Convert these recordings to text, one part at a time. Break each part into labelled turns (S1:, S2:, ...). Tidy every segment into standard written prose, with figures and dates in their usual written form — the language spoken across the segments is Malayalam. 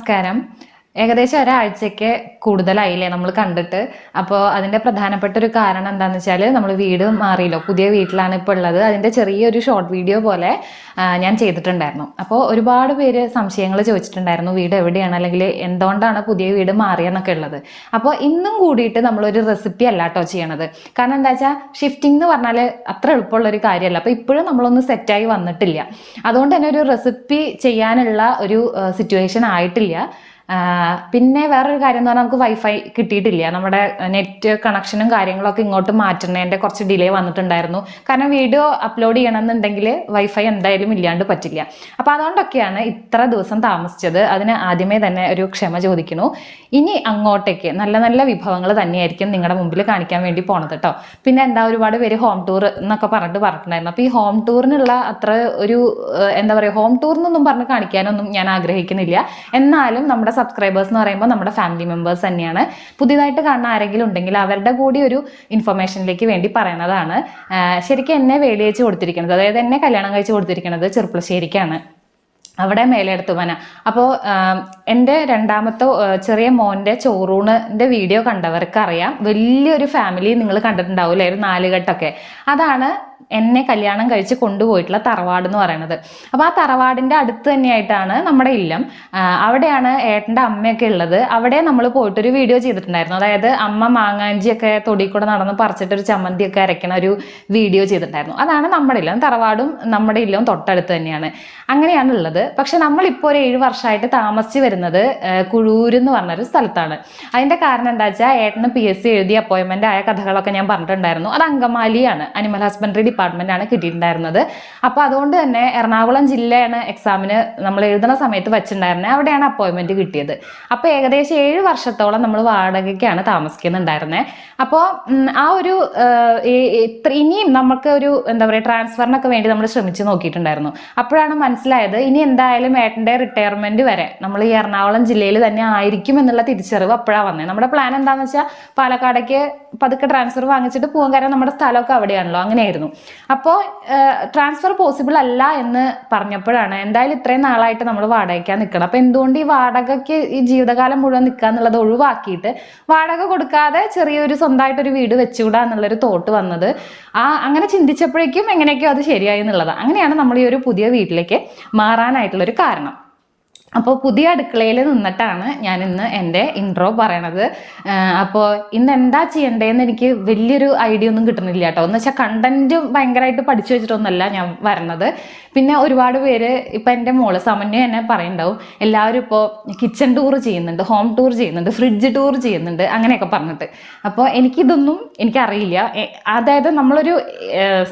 S1: നമസ്കാരം. ഏകദേശം ഒരാഴ്ചയ്ക്ക് കൂടുതലായില്ലേ നമ്മൾ കണ്ടിട്ട്. അപ്പോൾ അതിൻ്റെ പ്രധാനപ്പെട്ട ഒരു കാരണം എന്താണെന്ന് വെച്ചാൽ നമ്മൾ വീട് മാറിയല്ലോ, പുതിയ വീട്ടിലാണ് ഇപ്പോൾ ഉള്ളത്. അതിൻ്റെ ചെറിയൊരു ഷോർട്ട് വീഡിയോ പോലെ ഞാൻ ചെയ്തിട്ടുണ്ടായിരുന്നു. അപ്പോൾ ഒരുപാട് പേര് സംശയങ്ങൾ ചോദിച്ചിട്ടുണ്ടായിരുന്നു, വീട് എവിടെയാണ് അല്ലെങ്കിൽ എന്തുകൊണ്ടാണ് പുതിയ വീട് മാറിയെന്നൊക്കെ ഉള്ളത്. അപ്പോൾ ഇന്നും കൂടിയിട്ട് നമ്മളൊരു റെസിപ്പി അല്ല കേട്ടോ ചെയ്യണത്. കാരണം എന്താ വെച്ചാൽ ഷിഫ്റ്റിംഗ് എന്ന് പറഞ്ഞാൽ അത്ര എളുപ്പമുള്ളൊരു കാര്യമല്ല. അപ്പോൾ ഇപ്പോഴും നമ്മളൊന്ന് സെറ്റായി വന്നിട്ടില്ല. അതുകൊണ്ട് തന്നെ ഒരു റെസിപ്പി ചെയ്യാനുള്ള ഒരു സിറ്റുവേഷൻ ആയിട്ടില്ല. പിന്നെ വേറൊരു കാര്യം എന്ന് പറഞ്ഞാൽ നമുക്ക് വൈഫൈ കിട്ടിയിട്ടില്ല. നമ്മുടെ നെറ്റ് കണക്ഷനും കാര്യങ്ങളൊക്കെ ഇങ്ങോട്ട് മാറ്റുന്നതിൻ്റെ കുറച്ച് ഡിലേ വന്നിട്ടുണ്ടായിരുന്നു. കാരണം വീഡിയോ അപ്ലോഡ് ചെയ്യണമെന്നുണ്ടെങ്കിൽ വൈഫൈ എന്തായാലും ഇല്ലാണ്ട് പറ്റില്ല. അപ്പോൾ അതുകൊണ്ടൊക്കെയാണ് ഇത്ര ദിവസം താമസിച്ചത്. അതിന് ആദ്യമേ തന്നെ ഒരു ക്ഷമ ചോദിക്കുന്നു. ഇനി അങ്ങോട്ടേക്ക് നല്ല നല്ല വിഭവങ്ങൾ തന്നെയായിരിക്കും നിങ്ങളുടെ മുമ്പിൽ കാണിക്കാൻ വേണ്ടി പോണത് കേട്ടോ. പിന്നെ എന്താ, ഒരുപാട് പേര് ഹോം ടൂർ എന്നൊക്കെ പറഞ്ഞിട്ടുണ്ടായിരുന്നു. അപ്പോൾ ഈ ഹോം ടൂറിനുള്ള അത്ര ഒരു എന്താ പറയുക, ഹോം ടൂറിനൊന്നും പറഞ്ഞ് കാണിക്കാനൊന്നും ഞാൻ ആഗ്രഹിക്കുന്നില്ല. എന്നാലും നമ്മുടെ സബ്സ്ക്രൈബേഴ്സ് എന്ന് പറയുമ്പോൾ നമ്മുടെ ഫാമിലി മെമ്പേഴ്സ് തന്നെയാണ്. പുതിയതായിട്ട് കാണുന്ന ആരെങ്കിലും ഉണ്ടെങ്കിൽ അവരുടെ കൂടി ഒരു ഇൻഫർമേഷനിലേക്ക് വേണ്ടി പറയുന്നതാണ്. ശരിക്കും എന്നെ വേലിയേച്ച് കൊടുത്തിരിക്കുന്നത്, അതായത് എന്നെ കല്യാണം കഴിച്ച് കൊടുത്തിരിക്കുന്നത് ചെറുപ്പളശ്ശേരിക്കാണ്, അവിടെ മേലെടുത്തുമന. അപ്പോൾ എൻ്റെ രണ്ടാമത്തെ ചെറിയ മോൻ്റെ ചോറൂണിൻ്റെ വീഡിയോ കണ്ടവർക്ക് അറിയാം, വലിയൊരു ഫാമിലി നിങ്ങൾ കണ്ടിട്ടുണ്ടാവില്ലേ, ഒരു 4 കെട്ടൊക്കെ. അതാണ് എന്നെ കല്യാണം കഴിച്ച് കൊണ്ടുപോയിട്ടുള്ള തറവാട് എന്ന് പറയുന്നത്. അപ്പോൾ ആ തറവാടിൻ്റെ അടുത്ത് തന്നെയായിട്ടാണ് നമ്മുടെ ഇല്ലം. അവിടെയാണ് ഏട്ടൻ്റെ അമ്മയൊക്കെ ഉള്ളത്. അവിടെ നമ്മൾ പോയിട്ടൊരു വീഡിയോ ചെയ്തിട്ടുണ്ടായിരുന്നു. അതായത് അമ്മ മാങ്ങാഞ്ചിയൊക്കെ തൊടി കൂടെ നടന്ന് പറിച്ചിട്ടൊരു ചമ്മന്തിയൊക്കെ അരയ്ക്കണ ഒരു വീഡിയോ ചെയ്തിട്ടുണ്ടായിരുന്നു. അതാണ് നമ്മുടെ ഇല്ലം. തറവാടും നമ്മുടെ ഇല്ലവും തൊട്ടടുത്ത് തന്നെയാണ്. അങ്ങനെയാണ് ഉള്ളത്. പക്ഷെ നമ്മളിപ്പോൾ ഒരു 7 വർഷമായിട്ട് താമസിച്ച് വരുന്നത് കുഴൂര് എന്ന് പറഞ്ഞൊരു സ്ഥലത്താണ്. അതിൻ്റെ കാരണം എന്താ വെച്ചാൽ ഏട്ടന് PSC എഴുതി അപ്പോയിൻമെൻ്റ് ആയ കഥകളൊക്കെ ഞാൻ പറഞ്ഞിട്ടുണ്ടായിരുന്നു. അത് അങ്കമാലിയാണ്, അനിമൽ ഹസ്ബൻഡറി ഡിപ്പാർട്ട്മെന്റ് ആണ് കിട്ടിയിട്ടുണ്ടായിരുന്നത്. അപ്പോൾ അതുകൊണ്ട് തന്നെ എറണാകുളം ജില്ലയാണ് എക്സാമിന് നമ്മൾ എഴുതുന്ന സമയത്ത് വെച്ചിട്ടുണ്ടായിരുന്നത്. അവിടെയാണ് അപ്പോയിൻമെന്റ് കിട്ടിയത്. അപ്പോൾ ഏകദേശം 7 വർഷത്തോളം നമ്മൾ വാടകയ്ക്കാണ് താമസിക്കുന്നുണ്ടായിരുന്നത്. അപ്പോൾ ആ ഒരു ഇനിയും നമുക്ക് ഒരു എന്താ പറയുക, ട്രാൻസ്ഫറിനൊക്കെ വേണ്ടി നമ്മൾ ശ്രമിച്ചു നോക്കിയിട്ടുണ്ടായിരുന്നു. അപ്പോഴാണ് മനസ്സിലായത് ഇനി എന്തായാലും ഏട്ടൻ്റെ റിട്ടയർമെന്റ് വരെ നമ്മൾ ഈ എറണാകുളം ജില്ലയിൽ തന്നെ ആയിരിക്കും എന്നുള്ള തിരിച്ചറിവ് അപ്പോഴാണ് വന്നത്. നമ്മുടെ പ്ലാൻ എന്താണെന്ന് വെച്ചാൽ പാലക്കാടേക്ക് പതുക്കെ ട്രാൻസ്ഫർ വാങ്ങിച്ചിട്ട് പോകാൻ, കാരണം നമ്മുടെ സ്ഥലമൊക്കെ അവിടെയാണല്ലോ, അങ്ങനെയായിരുന്നു. അപ്പോൾ ട്രാൻസ്ഫർ പോസിബിൾ അല്ല എന്ന് പറഞ്ഞപ്പോഴാണ് എന്തായാലും ഇത്രയും നാളായിട്ട് നമ്മൾ വാടകയ്ക്കാൻ നിൽക്കണം, അപ്പോൾ എന്തുകൊണ്ട് ഈ വാടകയ്ക്ക് ഈ ജീവിതകാലം മുഴുവൻ നിൽക്കുക എന്നുള്ളത് ഒഴിവാക്കിയിട്ട് വാടക കൊടുക്കാതെ ചെറിയൊരു സ്വന്തമായിട്ടൊരു വീട് വെച്ചുകൂടാ എന്നുള്ളൊരു തോട്ട് വന്നത്. അങ്ങനെ ചിന്തിച്ചപ്പോഴേക്കും എങ്ങനെയൊക്കെയോ അത് ശരിയായി എന്നുള്ളതാണ്. അങ്ങനെയാണ് നമ്മൾ ഈ ഒരു പുതിയ വീട്ടിലേക്ക് മാറാനായിട്ടുള്ളൊരു കാരണം. അപ്പോൾ പുതിയ അടുക്കളയിൽ നിന്നിട്ടാണ് ഞാൻ ഇന്ന് എൻ്റെ ഇൻട്രോ പറയണത്. അപ്പോൾ ഇന്ന് എന്താ ചെയ്യേണ്ടതെന്ന് എനിക്ക് വലിയൊരു ഐഡിയ ഒന്നും കിട്ടുന്നില്ല കേട്ടോ. എന്ന് വെച്ചാൽ കണ്ടന്റ് ഭയങ്കരമായിട്ട് പഠിച്ചു വെച്ചിട്ടൊന്നുമല്ല ഞാൻ വരണത്. പിന്നെ ഒരുപാട് പേര് ഇപ്പം എൻ്റെ മോള് സമന്വയം എന്നെ പറയുന്നുണ്ടാവും, എല്ലാവരും ഇപ്പോൾ കിച്ചൺ ടൂർ ചെയ്യുന്നുണ്ട്, ഹോം ടൂർ ചെയ്യുന്നുണ്ട്, ഫ്രിഡ്ജ് ടൂർ ചെയ്യുന്നുണ്ട്, അങ്ങനെയൊക്കെ പറഞ്ഞിട്ട്. അപ്പോൾ എനിക്കിതൊന്നും എനിക്കറിയില്ല. അതായത് നമ്മളൊരു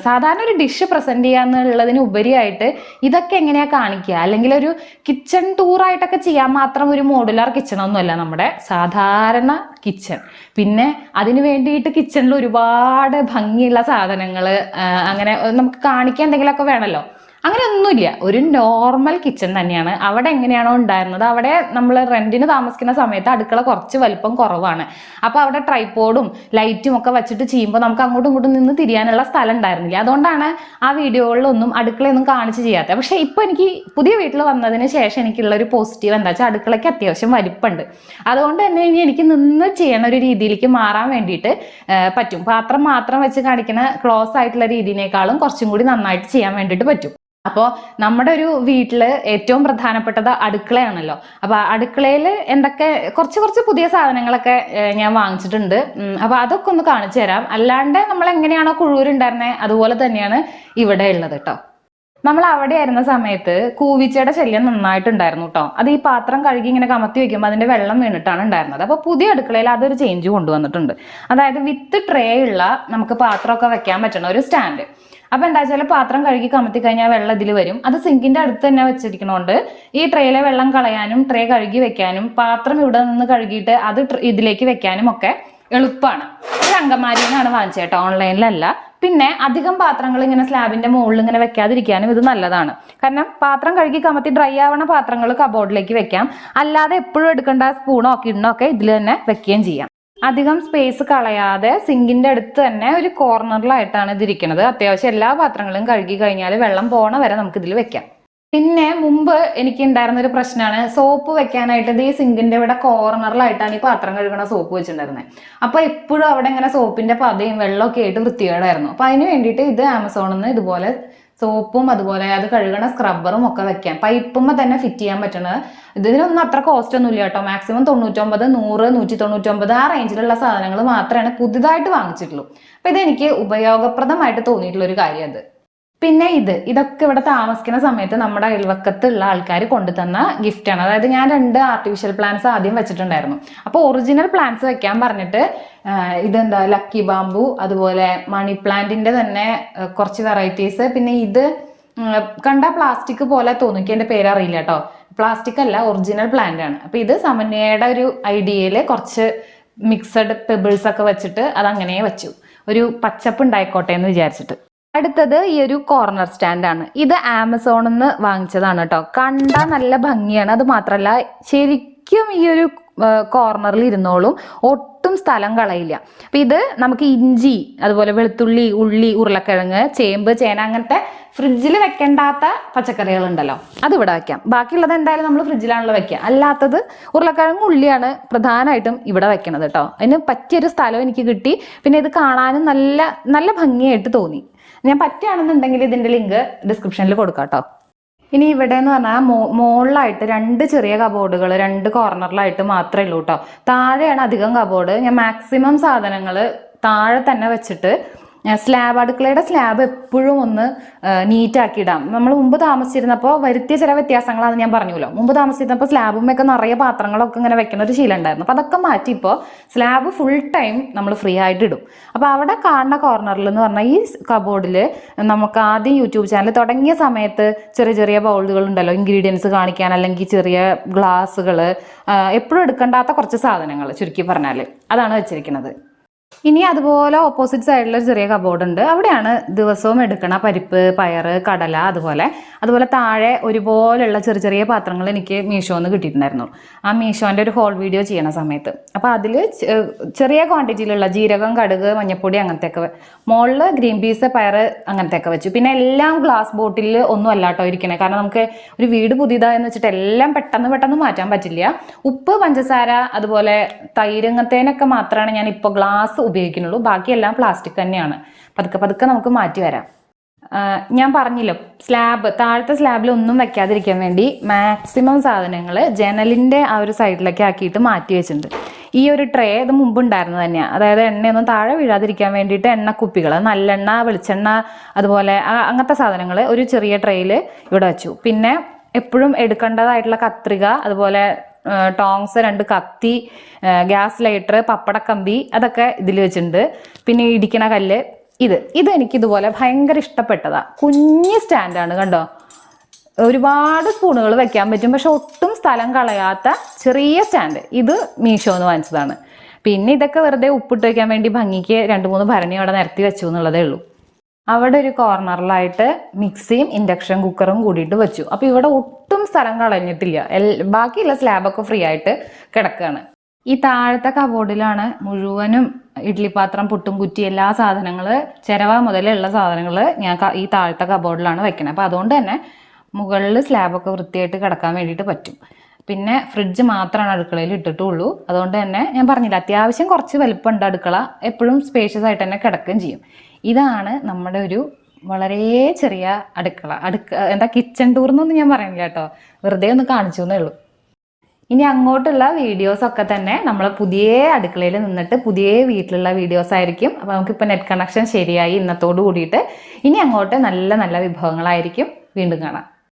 S1: സാധാരണ ഒരു ഡിഷ് പ്രസൻറ്റ് ചെയ്യുക എന്നുള്ളതിന് ഉപരിയായിട്ട് ഇതൊക്കെ എങ്ങനെയാണ് കാണിക്കുക, അല്ലെങ്കിൽ ഒരു കിച്ചൺ ടൂറായിട്ടൊക്കെ ചെയ്യാൻ മാത്രം ഒരു മോഡുലാർ കിച്ചണൊന്നുമല്ല നമ്മുടെ സാധാരണ കിച്ചൺ. പിന്നെ അതിന് വേണ്ടിയിട്ട് കിച്ചണിൽ ഒരുപാട് ഭംഗിയുള്ള സാധനങ്ങൾ അങ്ങനെ നമുക്ക് കാണിക്കാൻ എന്തെങ്കിലുമൊക്കെ വേണമല്ലോ. അങ്ങനെയൊന്നുമില്ല, ഒരു നോർമൽ കിച്ചൺ തന്നെയാണ്. അവിടെ എങ്ങനെയാണോ ഉണ്ടായിരുന്നത്, അവിടെ നമ്മൾ റെന്റിന് താമസിക്കുന്ന സമയത്ത് അടുക്കള കുറച്ച് വലിപ്പം കുറവാണ്. അപ്പോൾ അവിടെ ട്രൈപോഡും ലൈറ്റും ഒക്കെ വെച്ചിട്ട് ചെയ്യുമ്പോൾ നമുക്ക് അങ്ങോട്ടും ഇങ്ങോട്ടും നിന്ന് തിരിയാനുള്ള സ്ഥലം ഉണ്ടായിരുന്നില്ല. അതുകൊണ്ടാണ് ആ വീഡിയോകളിലൊന്നും അടുക്കളയൊന്നും കാണിച്ച് ചെയ്യാത്തത്. പക്ഷേ ഇപ്പോൾ എനിക്ക് പുതിയ വീട്ടിൽ വന്നതിന് ശേഷം എനിക്കുള്ള ഒരു പോസിറ്റീവ് എന്താ വെച്ചാൽ അടുക്കളയ്ക്ക് അത്യാവശ്യം വലിപ്പമുണ്ട്. അതുകൊണ്ട് തന്നെ ഇനി എനിക്ക് നിന്ന് ചെയ്യണ ഒരു രീതിയിലേക്ക് മാറാൻ വേണ്ടിയിട്ട് പറ്റും. പാത്രം മാത്രം വെച്ച് കാണിക്കുന്ന ക്ലോസ് ആയിട്ടുള്ള രീതിയിനേക്കാളും കുറച്ചും കൂടി നന്നായിട്ട് ചെയ്യാൻ വേണ്ടിയിട്ട് പറ്റും. അപ്പോൾ നമ്മുടെ ഒരു വീട്ടിൽ ഏറ്റവും പ്രധാനപ്പെട്ടത് അടുക്കളയാണല്ലോ. അപ്പോൾ അടുക്കളയിൽ എന്തൊക്കെ കുറച്ച് പുതിയ സാധനങ്ങളൊക്കെ ഞാൻ വാങ്ങിച്ചിട്ടുണ്ട്. അപ്പോൾ അതൊക്കെ ഒന്ന് കാണിച്ചു തരാം. അല്ലാണ്ട് നമ്മൾ എങ്ങനെയാണോ കുഴൂരുണ്ടായിരുന്നത് അതുപോലെ തന്നെയാണ് ഇവിടെ ഉള്ളത് കേട്ടോ. നമ്മൾ അവിടെ ആയിരുന്ന സമയത്ത് കൂവിച്ചയുടെ ശല്യം നന്നായിട്ടുണ്ടായിരുന്നു കേട്ടോ. അത് ഈ പാത്രം കഴുകി ഇങ്ങനെ കമത്തി വെക്കുമ്പോൾ അതിൻ്റെ വെള്ളം വീണിട്ടാണ് ഉണ്ടായിരുന്നത്. അപ്പോൾ പുതിയ അടുക്കളയിൽ അതൊരു ചേഞ്ച് കൊണ്ടുവന്നിട്ടുണ്ട്. അതായത് വിത്ത് ട്രേ ഉള്ള നമുക്ക് പാത്രമൊക്കെ വെക്കാൻ പറ്റണ ഒരു സ്റ്റാൻഡ്. അപ്പോൾ എന്താ വെച്ചാൽ പാത്രം കഴുകി കമത്തി കഴിഞ്ഞാൽ വെള്ളം ഇതിൽ വരും. അത് സിങ്കിൻ്റെ അടുത്ത് തന്നെ വെച്ചിരിക്കണോണ്ട് ഈ ട്രേയിലെ വെള്ളം കളയാനും ട്രേ കഴുകി വെക്കാനും പാത്രം ഇവിടെ നിന്ന് കഴുകിയിട്ട് അത് ഇതിലേക്ക് വെക്കാനും ഒക്കെ എളുപ്പമാണ്. ഒരു അങ്കമാരിന്നാണ് വാങ്ങിച്ചത് കേട്ടോ, ഓൺലൈനിലല്ല. പിന്നെ അധികം പാത്രങ്ങൾ ഇങ്ങനെ സ്ലാബിന്റെ മുകളിൽ ഇങ്ങനെ വെക്കാതിരിക്കാനും ഇത് നല്ലതാണ്. കാരണം പാത്രം കഴുകി കമത്തി ഡ്രൈ ആവണ പാത്രങ്ങൾ കബോർഡിലേക്ക് വെക്കാം. അല്ലാതെ എപ്പോഴും എടുക്കേണ്ട സ്പൂണോ കിണ്ണോ ഒക്കെ ഇതിൽ തന്നെ വെക്കുകയും ചെയ്യാം. അധികം സ്പേസ് കളയാതെ സിങ്കിന്റെ അടുത്ത് തന്നെ ഒരു കോർണറിലായിട്ടാണ് ഇതിരിക്കുന്നത്. അത്യാവശ്യം എല്ലാ പാത്രങ്ങളും കഴുകി കഴിഞ്ഞാൽ വെള്ളം പോണ വരെ നമുക്ക് ഇതിൽ വെക്കാം. പിന്നെ മുമ്പ് എനിക്ക് ഉണ്ടായിരുന്ന ഒരു പ്രശ്നമാണ് സോപ്പ് വെക്കാനായിട്ട് ഈ സിങ്കിന്റെ ഇവിടെ കോർണറിലായിട്ടാണ് ഈ പാത്രം കഴുകണ സോപ്പ് വെച്ചിട്ടുണ്ടായിരുന്നത്. അപ്പൊ എപ്പോഴും അവിടെ ഇങ്ങനെ സോപ്പിന്റെ പതയും വെള്ളമൊക്കെ ആയിട്ട് വൃത്തികേടായിരുന്നു. അപ്പൊ അതിന് വേണ്ടിയിട്ട് ഇത് ആമസോണിൽ നിന്ന് ഇതുപോലെ സോപ്പും അതുപോലെ അത് കഴുകണ സ്ക്രബ്ബറും ഒക്കെ വെക്കാം, പൈപ്പുമ്മ തന്നെ ഫിറ്റ് ചെയ്യാൻ പറ്റണത്. ഇതിനൊന്നും അത്ര കോസ്റ്റ് ഒന്നും ഇല്ല കേട്ടോ. മാക്സിമം 99, 100, 199 ആ റേഞ്ചിലുള്ള സാധനങ്ങൾ മാത്രമാണ് പുതുതായിട്ട് വാങ്ങിച്ചിട്ടുള്ളൂ. അപ്പൊ ഇതെനിക്ക് ഉപയോഗപ്രദമായിട്ട് തോന്നിയിട്ടുള്ള ഒരു കാര്യം അത്. പിന്നെ ഇതൊക്കെ ഇവിടെ താമസിക്കുന്ന സമയത്ത് നമ്മുടെ അയൽവക്കത്തുള്ള ആൾക്കാർ കൊണ്ടുതന്ന ഗിഫ്റ്റാണ്. അതായത് ഞാൻ 2 ആർട്ടിഫിഷ്യൽ പ്ലാന്റ്സ് ആദ്യം വെച്ചിട്ടുണ്ടായിരുന്നു. അപ്പോൾ ഒറിജിനൽ പ്ലാന്റ്സ് വെക്കാൻ പറഞ്ഞിട്ട് ഇതെന്താ ലക്കി ബാമ്പു, അതുപോലെ മണി പ്ലാന്റിന്റെ തന്നെ കുറച്ച് വെറൈറ്റീസ്, പിന്നെ ഇത് കണ്ട പ്ലാസ്റ്റിക് പോലെ തോന്നിക്ക്, എന്റെ പേരറിയില്ല കേട്ടോ. പ്ലാസ്റ്റിക് അല്ല, ഒറിജിനൽ പ്ലാന്റ് ആണ്. അപ്പൊ ഇത് സമന്വയയുടെ ഒരു ഐഡിയയില് കുറച്ച് മിക്സഡ് പെബിൾസ് ഒക്കെ വെച്ചിട്ട് അതങ്ങനെ വെച്ചു, ഒരു പച്ചപ്പ് ഉണ്ടായിക്കോട്ടെ എന്ന് വിചാരിച്ചിട്ട്. അടുത്തത് ഈ ഒരു കോർണർ സ്റ്റാൻഡ് ആണ്. ഇത് ആമസോണിൽ നിന്ന് വാങ്ങിച്ചതാണ് കേട്ടോ. കണ്ടാൽ നല്ല ഭംഗിയാണ്, അത് മാത്രമല്ല ശരിക്കും ഈ ഒരു കോർണറിൽ ഇരുന്നോളും, ഒട്ടും സ്ഥലം കളയില്ല. അപ്പൊ ഇത് നമുക്ക് ഇഞ്ചി, അതുപോലെ വെളുത്തുള്ളി, ഉള്ളി, ഉരുളക്കിഴങ്ങ്, ചേമ്പ്, ചേന അങ്ങനത്തെ ഫ്രിഡ്ജിൽ വെക്കേണ്ടാത്ത പച്ചക്കറികൾ ഉണ്ടല്ലോ, അത് ഇവിടെ വെക്കാം. ബാക്കിയുള്ളത് എന്തായാലും നമ്മൾ ഫ്രിഡ്ജിലാണല്ലോ വെക്കുക. അല്ലാത്തത് ഉരുളക്കിഴങ്ങ്, ഉള്ളിയാണ് പ്രധാനമായിട്ടും ഇവിടെ വെക്കണത് കേട്ടോ. അതിന് പറ്റിയൊരു സ്ഥലം എനിക്ക് കിട്ടി. പിന്നെ ഇത് കാണാനും നല്ല നല്ല ഭംഗിയായിട്ട് തോന്നി. ഞാൻ പറ്റുകയാണെന്നുണ്ടെങ്കിൽ ഇതിന്റെ ലിങ്ക് ഡിസ്ക്രിപ്ഷനിൽ കൊടുക്കാം കേട്ടോ. ഇനി ഇവിടെ എന്ന് പറഞ്ഞാൽ മുകളിലായിട്ട് 2 ചെറിയ കബോർഡുകൾ 2 കോർണറിലായിട്ട് മാത്രമേ ഉള്ളൂ കേട്ടോ. താഴെയാണ് അധികം കബോർഡ്. ഞാൻ മാക്സിമം സാധനങ്ങൾ താഴെ തന്നെ വെച്ചിട്ട് സ്ലാബ്, അടുക്കളയുടെ സ്ലാബ് എപ്പോഴും ഒന്ന് നീറ്റാക്കി ഇടാം. നമ്മൾ മുമ്പ് താമസിച്ചിരുന്നപ്പോൾ വരുത്തിയ ചില വ്യത്യാസങ്ങളാണ് ഞാൻ പറഞ്ഞല്ലോ. മുമ്പ് താമസിച്ചിരുന്നപ്പോൾ സ്ലാബുമൊക്കെ നിറയെ പാത്രങ്ങളൊക്കെ ഇങ്ങനെ വെക്കുന്ന ഒരു ശീലം ഉണ്ടായിരുന്നു. അപ്പോൾ അതൊക്കെ മാറ്റി ഇപ്പോൾ സ്ലാബ് ഫുൾ ടൈം നമ്മൾ ഫ്രീ ആയിട്ട് ഇടും. അപ്പോൾ അവിടെ കാണുന്ന കോർണറിൽ എന്ന് പറഞ്ഞാൽ ഈ കബോർഡിൽ നമുക്ക് ആദ്യം യൂട്യൂബ് ചാനൽ തുടങ്ങിയ സമയത്ത് ചെറിയ ചെറിയ ബൗളുകൾ ഉണ്ടല്ലോ, ഇൻഗ്രീഡിയൻസ് കാണിക്കാൻ, അല്ലെങ്കിൽ ചെറിയ ഗ്ലാസ്സുകൾ, എപ്പോഴും എടുക്കേണ്ടാത്ത കുറച്ച് സാധനങ്ങൾ ചുരുക്കി പറഞ്ഞാൽ അതാണ് വെച്ചിരിക്കുന്നത്. ഇനി അതുപോലെ ഓപ്പോസിറ്റ് സൈഡിൽ ഒരു ചെറിയ കബോർഡ് ഉണ്ട്. അവിടെയാണ് ദിവസവും എടുക്കണ പരിപ്പ്, പയറ്, കടല, അതുപോലെ താഴെ ഒരുപോലെയുള്ള ചെറിയ ചെറിയ പാത്രങ്ങൾ എനിക്ക് മീഷോന്ന് കിട്ടിയിട്ടുണ്ടായിരുന്നു. ആ മീഷോന്റെ ഒരു ഹോൾ വീഡിയോ ചെയ്യണ സമയത്ത്. അപ്പൊ അതിൽ ചെറിയ ക്വാണ്ടിറ്റിയിലുള്ള ജീരകം, കടുക്, മഞ്ഞപ്പൊടി അങ്ങനത്തെയൊക്കെ, മുകളിൽ ഗ്രീൻ പീസ്, പയറ് അങ്ങനത്തെയൊക്കെ വെച്ചു. പിന്നെ എല്ലാം ഗ്ലാസ് ബോട്ടിൽ ഒന്നും അല്ലാട്ടോ ഇരിക്കണേ, കാരണം നമുക്ക് ഒരു വീട് പുതിയതായെന്ന് വെച്ചിട്ട് എല്ലാം പെട്ടെന്ന് മാറ്റാൻ പറ്റില്ല. ഉപ്പ്, പഞ്ചസാര, അതുപോലെ തൈര് അങ്ങനത്തേനൊക്കെ മാത്രമാണ് ഞാൻ ഇപ്പോൾ ഗ്ലാസ് ഉപയോഗിക്കുന്നുള്ളൂ. ബാക്കിയെല്ലാം പ്ലാസ്റ്റിക് തന്നെയാണ്. പതുക്കെ നമുക്ക് മാറ്റി വരാം. ഞാൻ പറഞ്ഞല്ലോ, താഴത്തെ സ്ലാബിൽ ഒന്നും വെക്കാതിരിക്കാൻ വേണ്ടി മാക്സിമം സാധനങ്ങൾ ജനലിന്റെ ആ ഒരു സൈഡിലേക്ക് ആക്കിയിട്ട് മാറ്റി വെച്ചിട്ടുണ്ട്. ഈ ഒരു ട്രേ ഇത് മുമ്പ് ഉണ്ടായിരുന്നത് തന്നെയാണ്. അതായത് എണ്ണയൊന്നും താഴെ വീഴാതിരിക്കാൻ വേണ്ടിയിട്ട് എണ്ണക്കുപ്പികൾ, നല്ലെണ്ണ, വെളിച്ചെണ്ണ, അതുപോലെ അങ്ങനത്തെ സാധനങ്ങൾ ഒരു ചെറിയ ട്രേയിൽ ഇവിടെ വെച്ചു. പിന്നെ എപ്പോഴും എടുക്കേണ്ടതായിട്ടുള്ള കത്രിക, അതുപോലെ ടോങ്സ്, 2 കത്തി, ഗ്യാസ് ലൈറ്റർ, പപ്പടക്കമ്പി, അതൊക്കെ ഇതിൽ വെച്ചിട്ടുണ്ട്. പിന്നെ ഇടിക്കണ കല്ല്, ഇത് എനിക്ക് ഇതുപോലെ ഭയങ്കര ഇഷ്ടപ്പെട്ടതാ. കുഞ്ഞ് സ്റ്റാൻഡാണ് കണ്ടോ, ഒരുപാട് സ്പൂണുകൾ വെക്കാൻ പറ്റും, പക്ഷെ ഒട്ടും സ്ഥലം കളയാത്ത ചെറിയ സ്റ്റാൻഡ്. ഇത് മീഷോന്ന് വാങ്ങിച്ചതാണ്. പിന്നെ ഇതൊക്കെ വെറുതെ ഉപ്പിട്ട് വയ്ക്കാൻ വേണ്ടി ഭംഗിക്ക് 2-3 ഭരണി അവിടെ നിരത്തി വെച്ചു എന്നുള്ളതേ ഉള്ളൂ. അവിടെ ഒരു കോർണറിലായിട്ട് മിക്സിയും ഇൻഡക്ഷൻ കുക്കറും കൂടിയിട്ട് വെച്ചു. അപ്പോൾ ഇവിടെ ഒട്ടും സ്ഥലം കളഞ്ഞിട്ടില്ല. ബാക്കിയുള്ള സ്ലാബൊക്കെ ഫ്രീ ആയിട്ട് കിടക്കുകയാണ്. ഈ താഴത്തെ കബോർഡിലാണ് മുഴുവനും ഇഡ്ലിപ്പാത്രം, പുട്ടും കുറ്റി, എല്ലാ സാധനങ്ങൾ, ചിരവ മുതലുള്ള സാധനങ്ങൾ ഞാൻ ഈ താഴത്തെ കബോർഡിലാണ് വെക്കണത്. അപ്പോൾ അതുകൊണ്ട് തന്നെ മുകളിൽ സ്ലാബൊക്കെ വൃത്തിയായിട്ട് കിടക്കാൻ വേണ്ടിയിട്ട് പറ്റും. പിന്നെ ഫ്രിഡ്ജ് മാത്രമാണ് അടുക്കളയിൽ ഇട്ടിട്ടുള്ളൂ. അതുകൊണ്ട് തന്നെ ഞാൻ പറഞ്ഞില്ല, അത്യാവശ്യം കുറച്ച് വലുപ്പമുണ്ട് അടുക്കള, എപ്പോഴും സ്പേഷ്യസ് ആയിട്ട് തന്നെ കിടക്കുകയും ചെയ്യും. ഇതാണ് നമ്മുടെ ഒരു വളരെ ചെറിയ അടുക്കള. എന്താ കിച്ചൺ ടൂർ എന്നൊന്നും ഞാൻ പറയുന്നില്ല കേട്ടോ, വെറുതെ ഒന്ന് കാണിച്ചു എന്നേ ഉള്ളൂ. ഇനി അങ്ങോട്ടുള്ള വീഡിയോസൊക്കെ തന്നെ നമ്മൾ പുതിയ അടുക്കളയിൽ നിന്നിട്ട് പുതിയ വീട്ടിലുള്ള വീഡിയോസ് ആയിരിക്കും. അപ്പോൾ നമുക്കിപ്പോൾ നെറ്റ് കണക്ഷൻ ശരിയായി ഇന്നത്തോട് കൂടിയിട്ട്. ഇനി അങ്ങോട്ട് നല്ല നല്ല വിഭവങ്ങളായിരിക്കും. വീണ്ടും കാണാം.